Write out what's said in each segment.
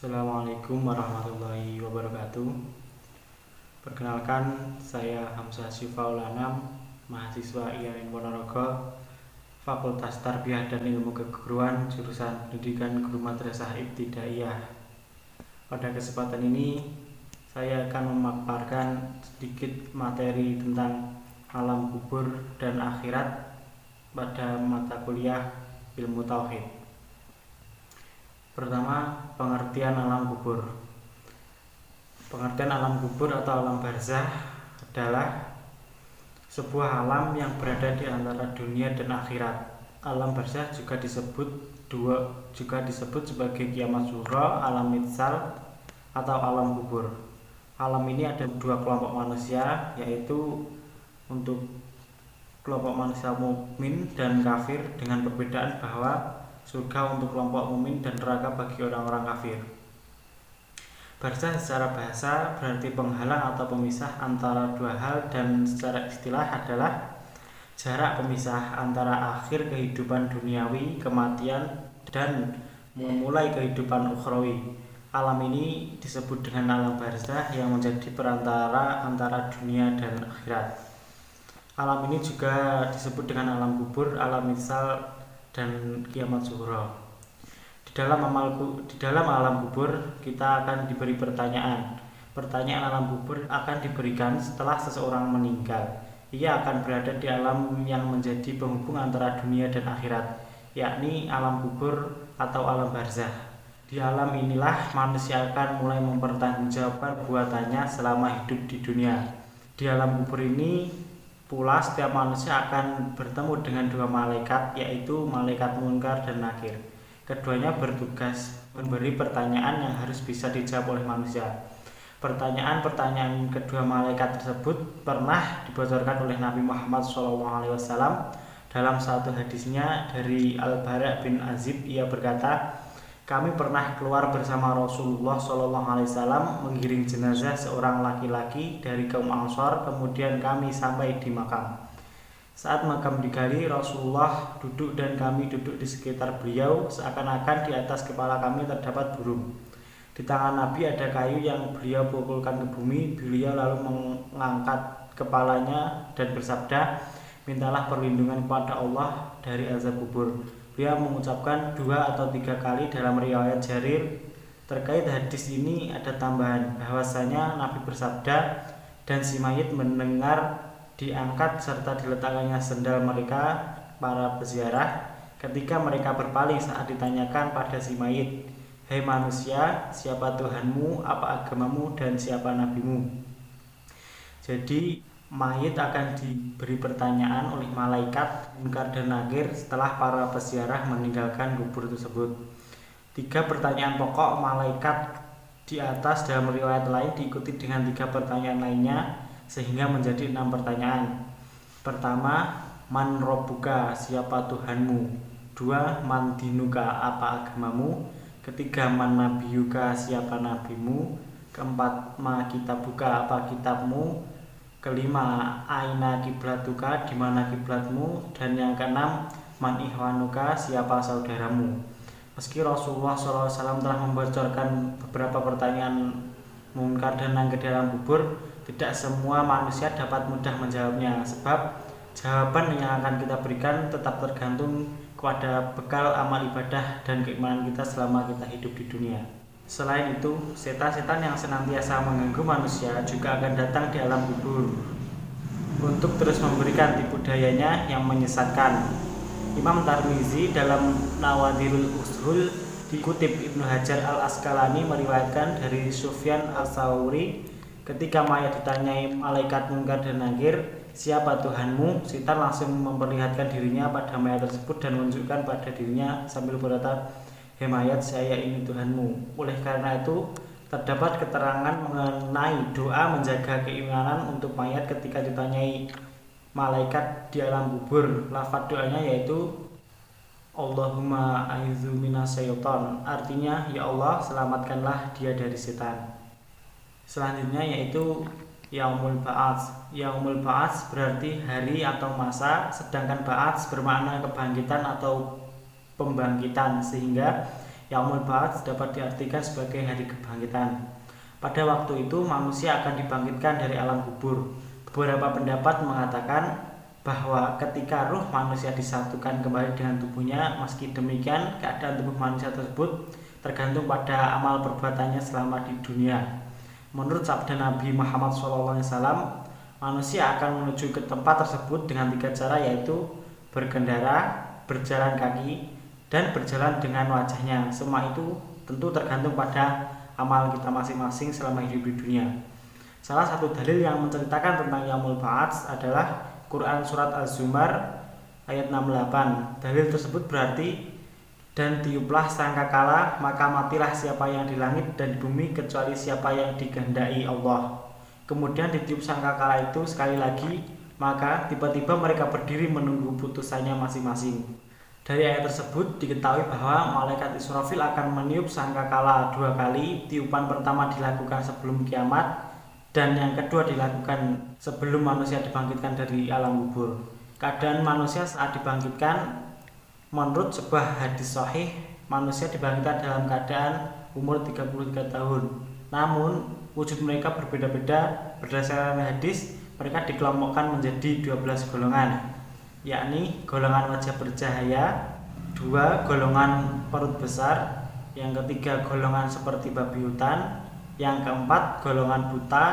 Assalamualaikum warahmatullahi wabarakatuh. Perkenalkan, saya Hamzah Syifau Lanam, mahasiswa IAIN Ponorogo, Fakultas Tarbiyah dan Ilmu Keguruan, jurusan Pendidikan Guru Madrasah Ibtidaiyah. Pada kesempatan ini, saya akan memaparkan sedikit materi tentang alam kubur dan akhirat pada mata kuliah Ilmu Tauhid. Pertama, pengertian alam kubur. Pengertian alam kubur atau alam barzah adalah sebuah alam yang berada di antara dunia dan akhirat. Alam barzah juga disebut sebagai kiamat sughra, alam mitsal, atau alam kubur. Alam ini ada dua kelompok manusia, yaitu untuk kelompok manusia mukmin dan kafir, dengan perbedaan bahwa surga untuk kelompok mukmin dan neraka bagi orang-orang kafir. Barzah secara bahasa berarti penghalang atau pemisah antara dua hal, dan secara istilah adalah jarak pemisah antara akhir kehidupan duniawi, kematian, dan memulai kehidupan ukhrawi. Alam ini disebut dengan alam barzah yang menjadi perantara antara dunia dan akhirat. Alam ini juga disebut dengan alam kubur, alam mitsal, dan kiamat sughra. Di dalam alam kubur kita akan diberi pertanyaan. Pertanyaan alam kubur akan diberikan setelah seseorang meninggal. Ia akan berada di alam yang menjadi penghubung antara dunia dan akhirat, yakni alam kubur atau alam barzah. Di alam inilah manusia akan mulai mempertanggungjawabkan perbuatannya selama hidup di dunia. Di alam kubur ini pula setiap manusia akan bertemu dengan dua malaikat, yaitu malaikat munkar dan nakir. Keduanya bertugas memberi pertanyaan yang harus bisa dijawab oleh manusia. Pertanyaan-pertanyaan kedua malaikat tersebut pernah dibocorkan oleh Nabi Muhammad SAW dalam satu hadisnya dari Al-Bara bin Azib. Ia berkata, "Kami pernah keluar bersama Rasulullah SAW menggiring jenazah seorang laki-laki dari kaum Ansor. Kemudian kami sampai di makam. Saat makam digali, Rasulullah duduk dan kami duduk di sekitar beliau. Seakan-akan di atas kepala kami terdapat burung. Di tangan Nabi ada kayu yang beliau pukulkan ke bumi. Beliau lalu mengangkat kepalanya dan bersabda, 'Mintalah perlindungan kepada Allah dari azab kubur.' Dia mengucapkan 2 atau 3 kali. Dalam riwayat Jarir terkait hadis ini ada tambahan bahwasanya Nabi bersabda, dan si mayit mendengar diangkat serta diletakkannya sendal mereka para peziarah ketika mereka berpaling saat ditanyakan pada si mayit, 'Hai manusia, siapa Tuhanmu, apa agamamu, dan siapa nabimu?' Jadi mayit akan diberi pertanyaan oleh malaikat munkar dan nakir setelah para peziarah meninggalkan kubur tersebut. 3 pertanyaan pokok malaikat di atas dalam riwayat lain diikuti dengan 3 pertanyaan lainnya sehingga menjadi 6 pertanyaan. Pertama, man robbuka, siapa Tuhanmu? 2, man dinuka, apa agamamu? Ketiga, man nabiyuka, siapa nabimu? Keempat, ma kitabuka, apa kitabmu? Kelima, aina kiblatuka, di mana kiblatmu? Dan yang keenam, man ihwanuka, siapa saudaramu? Meski Rasulullah SAW telah membocorkan beberapa pertanyaan munkar dan nakir dalam kubur, tidak semua manusia dapat mudah menjawabnya, sebab jawaban yang akan kita berikan tetap tergantung kepada bekal amal ibadah dan keimanan kita selama kita hidup di dunia. Selain itu, setan-setan yang senantiasa mengganggu manusia juga akan datang di alam kubur untuk terus memberikan tipu dayanya yang menyesatkan. Imam Tirmizi dalam Nawadirul Usul dikutip Ibnu Hajar Al-Asqalani meriwayatkan dari Sufyan Ats-Tsauri, ketika mayat ditanyai malaikat munkar dan nakir, siapa Tuhanmu? Setan langsung memperlihatkan dirinya pada mayat tersebut dan menunjukkan pada dirinya sambil berkata, 'Hei mayat, saya ini Tuhanmu.' Oleh karena itu, terdapat keterangan mengenai doa menjaga keimanan untuk mayat ketika ditanyai malaikat di alam kubur. Lafaz doanya yaitu Allahumma a'idzu minasyaiton, artinya, ya Allah, selamatkanlah dia dari setan. Selanjutnya yaitu Yaumul Ba'ats. Yaumul Ba'ats berarti hari atau masa, sedangkan Ba'ats bermakna kebangkitan atau pembangkitan, sehingga Yaumul Ba'ats dapat diartikan sebagai hari kebangkitan. Pada waktu itu manusia akan dibangkitkan dari alam kubur. Beberapa pendapat mengatakan bahwa ketika ruh manusia disatukan kembali dengan tubuhnya, meski demikian keadaan tubuh manusia tersebut tergantung pada amal perbuatannya selama di dunia. Menurut sabda Nabi Muhammad SAW, manusia akan menuju ke tempat tersebut dengan 3 cara, yaitu berkendara, berjalan kaki, dan berjalan dengan wajahnya. Semua itu tentu tergantung pada amal kita masing-masing selama hidup di dunia. Salah satu dalil yang menceritakan tentang Yaumul Ba'ats adalah Quran Surat Az-Zumar ayat 68. Dalil tersebut berarti, dan tiuplah sangkakala, maka matilah siapa yang di langit dan di bumi kecuali siapa yang dikehendaki Allah. Kemudian ditiup sangkakala itu sekali lagi, maka tiba-tiba mereka berdiri menunggu putusannya masing-masing. Dari ayat tersebut diketahui bahwa malaikat Israfil akan meniup sangkakala 2 kali. Tiupan pertama dilakukan sebelum kiamat, dan yang kedua dilakukan sebelum manusia dibangkitkan dari alam kubur. Keadaan manusia saat dibangkitkan, menurut sebuah hadis sahih, manusia dibangkitkan dalam keadaan umur 33 tahun. Namun wujud mereka berbeda-beda. Berdasarkan hadis, mereka dikelompokkan menjadi 12 golongan, yakni golongan wajah bercahaya, 2 golongan perut besar, yang ketiga golongan seperti babi hutan, yang keempat golongan buta,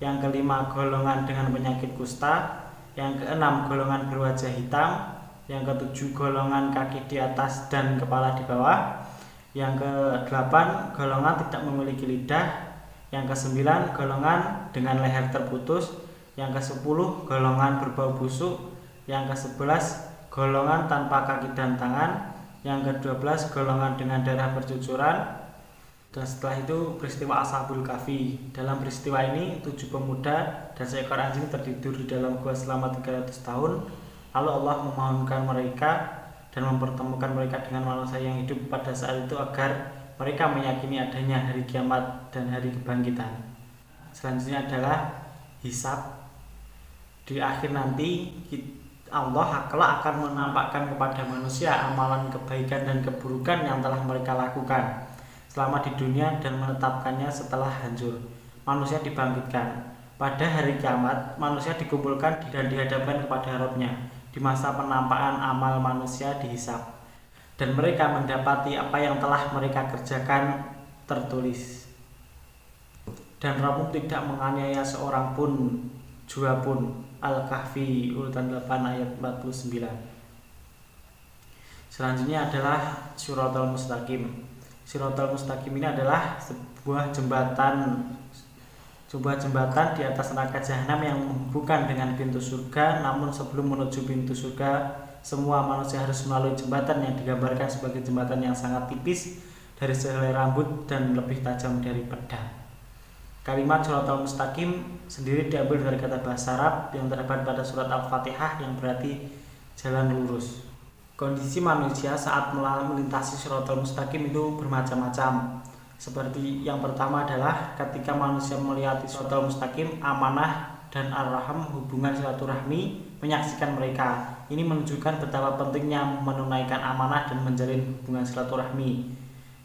yang kelima golongan dengan penyakit kusta, yang keenam golongan berwajah hitam, yang ketujuh golongan kaki di atas dan kepala di bawah, yang kedelapan golongan tidak memiliki lidah, yang kesembilan golongan dengan leher terputus, yang ke-10 golongan berbau busuk, yang ke-11 golongan tanpa kaki dan tangan, yang ke-12 golongan dengan darah bercucuran. Dan setelah itu peristiwa Ashabul Kahfi. Dalam peristiwa ini 7 pemuda dan seekor anjing tertidur di dalam gua selama 300 tahun. Lalu Allah memohonkan mereka dan mempertemukan mereka dengan manusia yang hidup pada saat itu agar mereka meyakini adanya hari kiamat dan hari kebangkitan. Selanjutnya adalah hisab. Di akhir nanti Allah kelak akan menampakkan kepada manusia amalan kebaikan dan keburukan yang telah mereka lakukan selama di dunia dan menetapkannya setelah hancur. Manusia dibangkitkan. Pada hari kiamat, manusia dikumpulkan dan dihadapkan kepada Rabb-Nya. Di masa penampakan amal manusia dihisab, dan mereka mendapati apa yang telah mereka kerjakan tertulis. Dan Rabb tidak menganiaya seorang pun, jua pun. Al-Kahfi urutan 8 ayat 49. Selanjutnya adalah Shiratal Mustaqim. Shiratal Mustaqim ini adalah sebuah jembatan di atas neraka jahanam yang bukan dengan pintu surga, namun sebelum menuju pintu surga, semua manusia harus melalui jembatan yang digambarkan sebagai jembatan yang sangat tipis dari sehelai rambut dan lebih tajam dari pedang. Kalimat Shiratal Mustaqim sendiri diambil dari kata bahasa Arab yang terdapat pada surat Al-Fatihah yang berarti jalan lurus. Kondisi manusia saat melintasi Shiratal Mustaqim itu bermacam-macam. Seperti yang pertama adalah ketika manusia melewati Shiratal Mustaqim, amanah dan ar-raham, hubungan silaturahmi, menyaksikan mereka. Ini menunjukkan betapa pentingnya menunaikan amanah dan menjalin hubungan silaturahmi.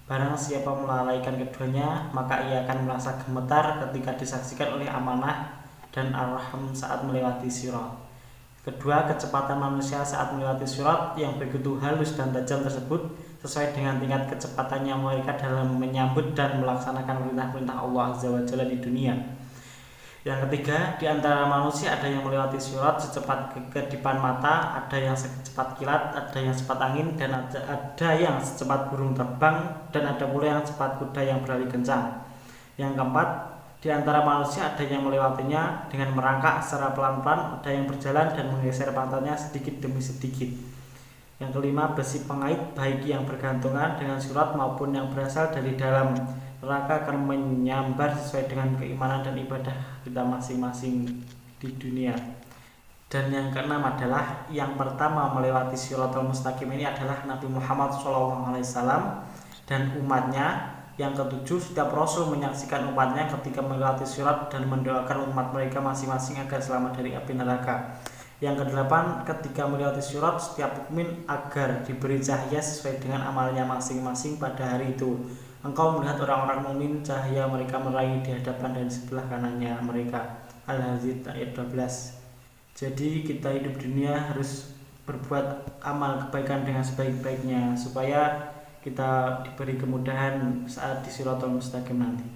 Barang siapa melalaikan keduanya, maka ia akan merasa gemetar ketika disaksikan oleh amanah dan ar-raham saat melewati sirat. Kedua, kecepatan manusia saat melewati sirat yang begitu halus dan tajam tersebut sesuai dengan tingkat kecepatannya mereka dalam menyambut dan melaksanakan perintah-perintah Allah Azza wa Jalla di dunia. Yang ketiga, di antara manusia ada yang melewati sirat secepat kedipan mata, ada yang secepat kilat, ada yang secepat angin, dan ada yang secepat burung terbang, dan ada pula yang secepat kuda yang berlari kencang. Yang keempat, di antara manusia ada yang melewatinya dengan merangkak secara pelan-pelan, ada yang berjalan dan menggeser pantatnya sedikit demi sedikit. Yang kelima, besi pengait baik yang bergantungan dengan sirat maupun yang berasal dari dalam neraka akan menyambar sesuai dengan keimanan dan ibadah kita masing-masing di dunia. Dan yang keenam adalah yang pertama melewati Shiratal Mustaqim ini adalah Nabi Muhammad SAW dan umatnya. Yang ketujuh, setiap Rasul menyaksikan umatnya ketika melewati sirat dan mendoakan umat mereka masing-masing agar selamat dari api neraka. Yang kedelapan, ketika melewati Sirat, setiap mukmin agar diberi cahaya sesuai dengan amalnya masing-masing pada hari itu. Engkau melihat orang-orang mukmin, cahaya mereka meraih di hadapan dan sebelah kanannya mereka. Al-Hadid ayat 12. Jadi kita hidup di dunia harus berbuat amal kebaikan dengan sebaik-baiknya supaya kita diberi kemudahan saat di Shirathul Mustaqim nanti.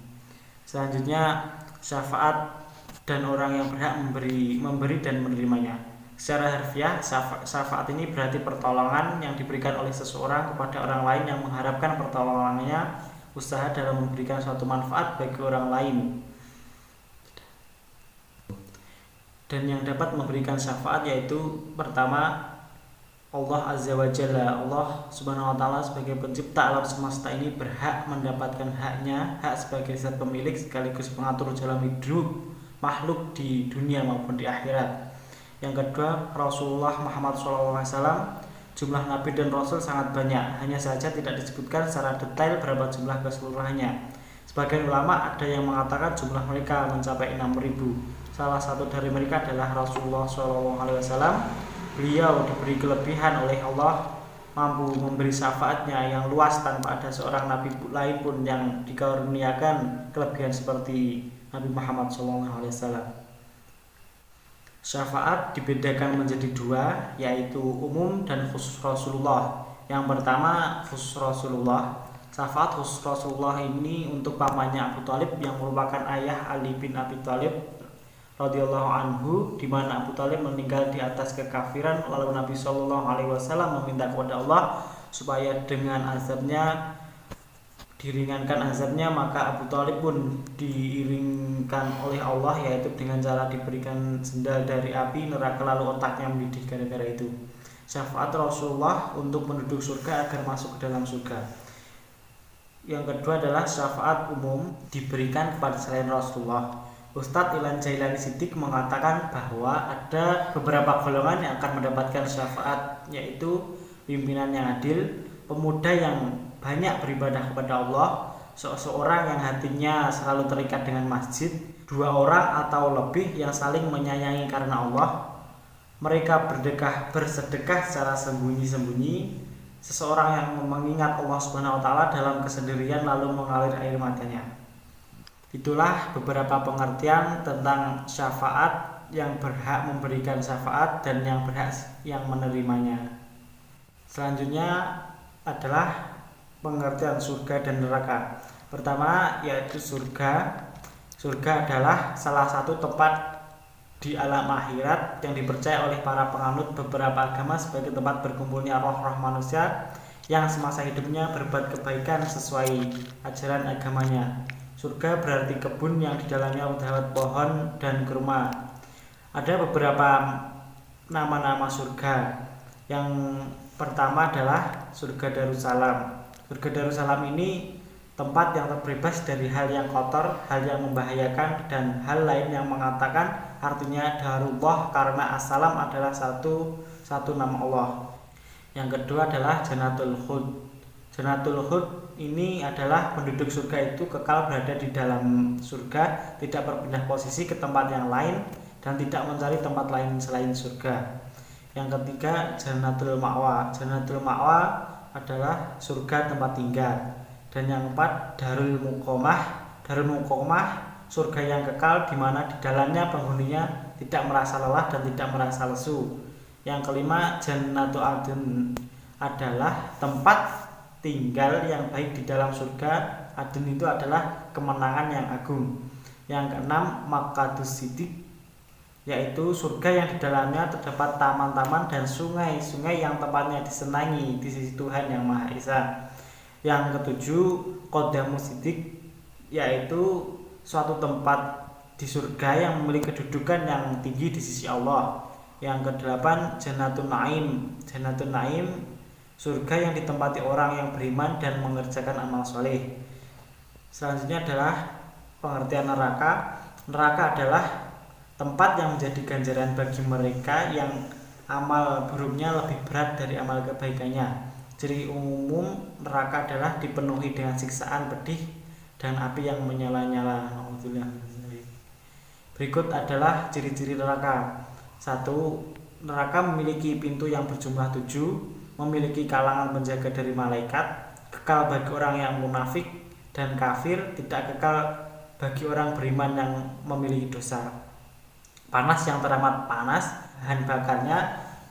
Selanjutnya, syafaat dan orang yang berhak memberi dan menerimanya. Secara harfiah, syafaat ini berarti pertolongan yang diberikan oleh seseorang kepada orang lain yang mengharapkan pertolongannya, usaha dalam memberikan suatu manfaat bagi orang lain. Dan yang dapat memberikan syafaat yaitu pertama, Allah Azza wa Jalla. Allah Subhanahu wa Ta'ala sebagai pencipta alam semesta ini berhak mendapatkan haknya, hak sebagai zat pemilik sekaligus pengatur jalan hidup makhluk di dunia maupun di akhirat. Yang kedua, Rasulullah Muhammad SAW, jumlah nabi dan rasul sangat banyak, hanya saja tidak disebutkan secara detail berapa jumlah keseluruhannya. Sebagian ulama ada yang mengatakan jumlah mereka mencapai 6.000. Salah satu dari mereka adalah Rasulullah SAW. Beliau diberi kelebihan oleh Allah, mampu memberi syafaatnya yang luas tanpa ada seorang nabi lain pun yang dikaruniakan kelebihan seperti Nabi Muhammad SAW. Syafaat dibedakan menjadi dua, yaitu umum dan khusus Rasulullah. Yang pertama, khusus Rasulullah. Syafaat khusus Rasulullah ini untuk pamannya Abu Thalib yang merupakan ayah Ali bin Abi Thalib radhiyallahu anhu, di mana Abu Thalib meninggal di atas kekafiran, lalu Nabi SAW meminta kepada Allah supaya dengan azabnya diringankan azabnya, maka Abu Thalib pun diiringkan oleh Allah, yaitu dengan cara diberikan sendal dari api neraka lalu otaknya mendidih gara-gara itu. Syafaat Rasulullah untuk penduduk surga agar masuk ke dalam surga. Yang kedua adalah syafaat umum diberikan kepada selain Rasulullah. Ustadz Ilan Jailani Siddiq mengatakan bahwa ada beberapa golongan yang akan mendapatkan syafaat, yaitu pimpinan yang adil, pemuda yang banyak beribadah kepada Allah, seseorang yang hatinya selalu terikat dengan masjid, 2 orang atau lebih yang saling menyayangi karena Allah, mereka bersedekah secara sembunyi-sembunyi, seseorang yang mengingat Allah Subhanahu wa Ta'ala dalam kesendirian lalu mengalir air matanya. Itulah beberapa pengertian tentang syafaat, yang berhak memberikan syafaat dan yang berhak yang menerimanya. Selanjutnya adalah pengertian surga dan neraka. Pertama yaitu surga. Surga adalah salah satu tempat di alam akhirat yang dipercaya oleh para penganut beberapa agama sebagai tempat berkumpulnya roh-roh manusia yang semasa hidupnya berbuat kebaikan sesuai ajaran agamanya. Surga berarti kebun yang di dalamnya terdapat pohon dan kurma. Ada beberapa nama-nama surga. Yang pertama adalah surga Darussalam. Surga Darussalam ini tempat yang terbebas dari hal yang kotor, hal yang membahayakan, dan hal lain yang mengatakan artinya Darullah karena As-Salam adalah satu nama Allah. Yang kedua adalah Jannatul Khuld. Jannatul Khuld ini adalah penduduk surga itu kekal berada di dalam surga, tidak berpindah posisi ke tempat yang lain dan tidak mencari tempat lain selain surga. Yang ketiga Jannatul Ma'wa. Jannatul Ma'wa adalah surga tempat tinggal. Dan yang keempat Darul Muqamah. Darul Muqamah surga yang kekal di mana di dalamnya penghuninya tidak merasa lelah dan tidak merasa lesu. Yang kelima Jannatul Adn adalah tempat tinggal yang baik di dalam surga. Adn itu adalah kemenangan yang agung. Yang keenam Makkadus Siddiq, yaitu surga yang di dalamnya terdapat taman-taman dan sungai-sungai yang tempatnya disenangi di sisi Tuhan Yang Maha Esa. Yang ketujuh Qadamus Siddiq, yaitu suatu tempat di surga yang memiliki kedudukan yang tinggi di sisi Allah. Yang kedelapan Jannatul Naim. Jannatul Naim surga yang ditempati orang yang beriman dan mengerjakan amal soleh. Selanjutnya adalah pengertian neraka. Neraka adalah tempat yang menjadi ganjaran bagi mereka yang amal buruknya lebih berat dari amal kebaikannya. Ciri umum neraka adalah dipenuhi dengan siksaan pedih dan api yang menyala-nyala. Berikut adalah ciri-ciri neraka. 1. neraka memiliki pintu yang berjumlah 7, memiliki kalangan penjaga dari malaikat, kekal bagi orang yang munafik dan kafir, tidak kekal bagi orang beriman yang memiliki dosa. Panas yang teramat panas, bahan bakarnya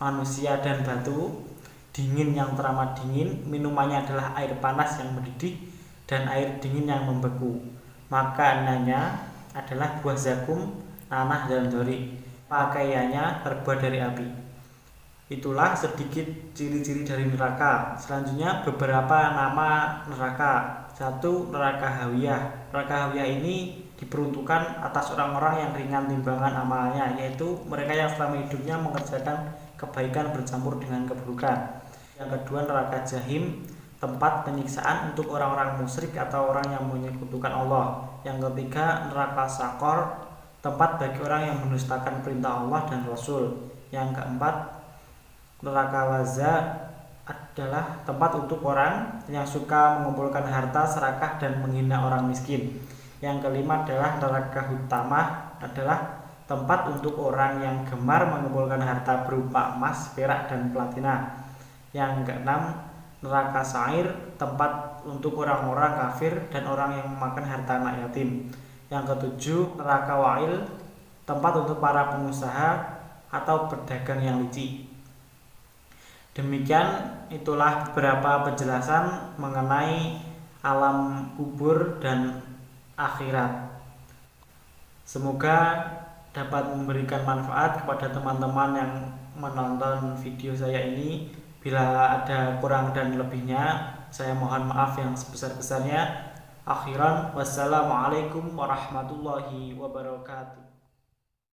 manusia dan batu. Dingin yang teramat dingin, minumannya adalah air panas yang mendidih dan air dingin yang membeku. Makanannya adalah buah zakum, nanah dan dori. Pakaiannya terbuat dari api. Itulah sedikit ciri-ciri dari neraka. Selanjutnya beberapa nama neraka. 1. Neraka hawiyah. Neraka hawiyah ini diperuntukkan atas orang-orang yang ringan timbangan amalnya, yaitu mereka yang selama hidupnya mengerjakan kebaikan bercampur dengan keburukan. Yang kedua, neraka jahim, tempat penyiksaan untuk orang-orang musyrik atau orang yang menyekutukan Allah. Yang ketiga, neraka sakor, tempat bagi orang yang mendustakan perintah Allah dan Rasul. Yang keempat, neraka lazza adalah tempat untuk orang yang suka mengumpulkan harta serakah dan menghina orang miskin. Yang kelima adalah neraka hutamah, adalah tempat untuk orang yang gemar mengumpulkan harta berupa emas, perak, dan platina. Yang keenam, neraka sa'ir, tempat untuk orang-orang kafir dan orang yang memakan harta anak yatim. Yang ketujuh, neraka wa'il, tempat untuk para pengusaha atau pedagang yang licik. Demikian itulah beberapa penjelasan mengenai alam kubur dan akhirat. Semoga dapat memberikan manfaat kepada teman-teman yang menonton video saya ini. Bila ada kurang dan lebihnya, saya mohon maaf yang sebesar-besarnya. Akhiran, wassalamualaikum warahmatullahi wabarakatuh.